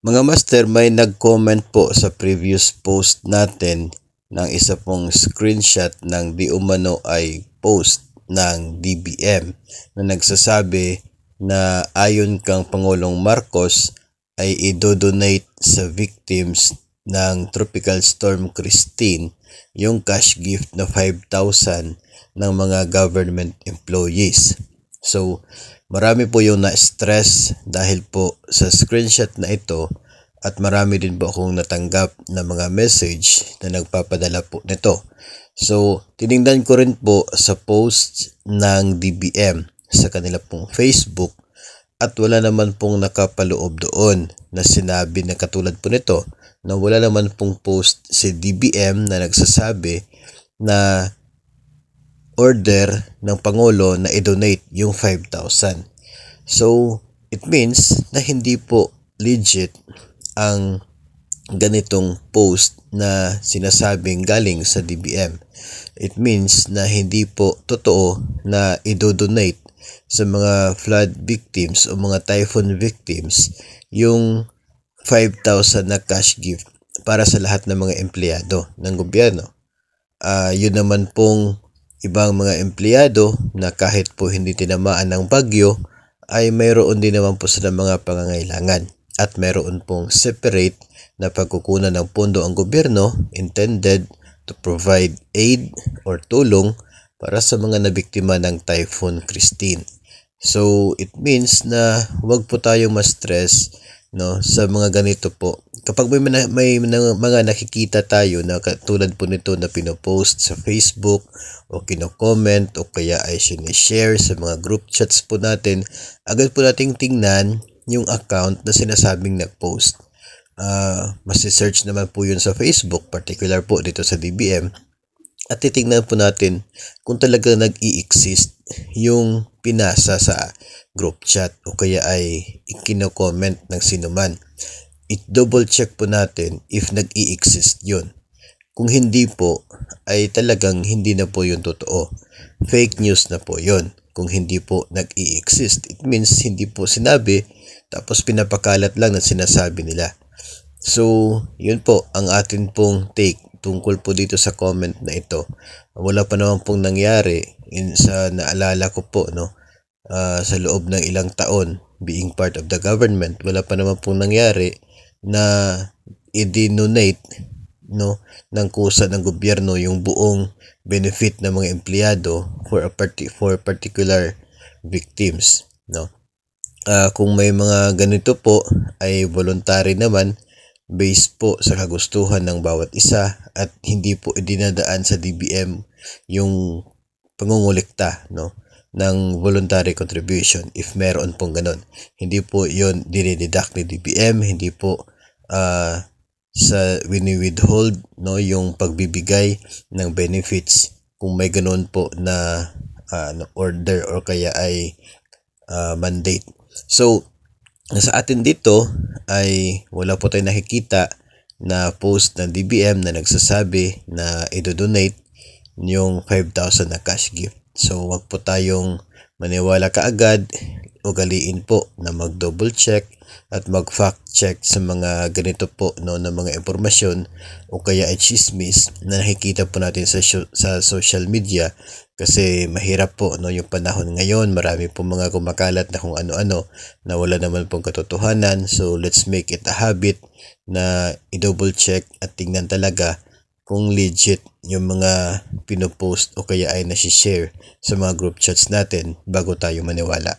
Mga master, may nag-comment po sa previous post natin ng isa pong screenshot ng di umano ay post ng DBM na nagsasabi na ayon kang Pangulong Marcos ay idodonate sa victims ng Tropical Storm Christine yung cash gift na 5,000 ng mga government employees. So, marami po yung na-stress dahil po sa screenshot na ito at marami din po akong natanggap na mga message na nagpapadala po nito. So, tiningnan ko rin po sa post ng DBM sa kanila pong Facebook at wala naman pong nakapaloob doon na sinabi na katulad po nito na wala naman pong post si DBM na nagsasabi na order ng Pangulo na i-donate yung 5,000. So, it means na hindi po legit ang ganitong post na sinasabing galing sa DBM. It means na hindi po totoo na i-donate sa mga flood victims o mga typhoon victims yung 5,000 na cash gift para sa lahat ng mga empleyado ng gobyerno. Yun naman pong ibang mga empleyado na kahit po hindi tinamaan ng bagyo ay mayroon din naman po sila mga pangangailangan at mayroon pong separate na pagkukunan ng pondo ang gobyerno intended to provide aid or tulong para sa mga nabiktima ng Typhoon Christine. So it means na huwag po tayong ma-stress sa mga ganito po. Kapag may mga nakikita tayo na katulad po nito na pinopost sa Facebook o kino-comment o kaya ay sinishare sa mga group chats po natin, agad po nating tingnan yung account na sinasabing nag-post. Masi-search naman po yun sa Facebook, particular po dito sa DBM, at titingnan po natin kung talaga nag-i-exist yung pinasa sa group chat o kaya ay ikino-comment ng sinuman. I-double check po natin if nag-i-exist yun. Kung hindi po, ay talagang hindi na po yun totoo. Fake news na po yun. Kung hindi po nag-i-exist, it means hindi po sinabi, tapos pinapakalat lang na sinasabi nila. So, yun po ang atin pong take tungkol po dito sa comment na ito. Wala pa naman pong nangyari sa naalala ko po sa loob ng ilang taon being part of the government. Wala pa naman pong nangyari na i-donate ng kusa ng gobyerno yung buong benefit ng mga empleyado for particular victims. Kung may mga ganito po ay voluntary naman, based po sa kagustuhan ng bawat isa at hindi po idinadaan sa DBM yung pangungulekta ng voluntary contribution if meron pong ganon. Hindi po yon dinideduct ni DBM, hindi po sa wini-withhold yung pagbibigay ng benefits kung may ganon po na order or kaya ay mandate. So, sa atin dito ay wala po tayong nakikita na post ng DBM na nagsasabi na i-donate yung 5,000 na cash gift. So, wag po tayong maniwala kaagad. Ugaliin po na mag-double check at mag-fact check sa mga ganito po na mga impormasyon o kaya ay chismis na nakikita po natin sa social media. Kasi mahirap po yung panahon ngayon, marami po mga kumakalat na kung ano-ano na wala naman pong katotohanan. So let's make it a habit na i-double check at tingnan talaga kung legit yung mga pinopost o kaya ay nasi-share sa mga group chats natin bago tayo maniwala.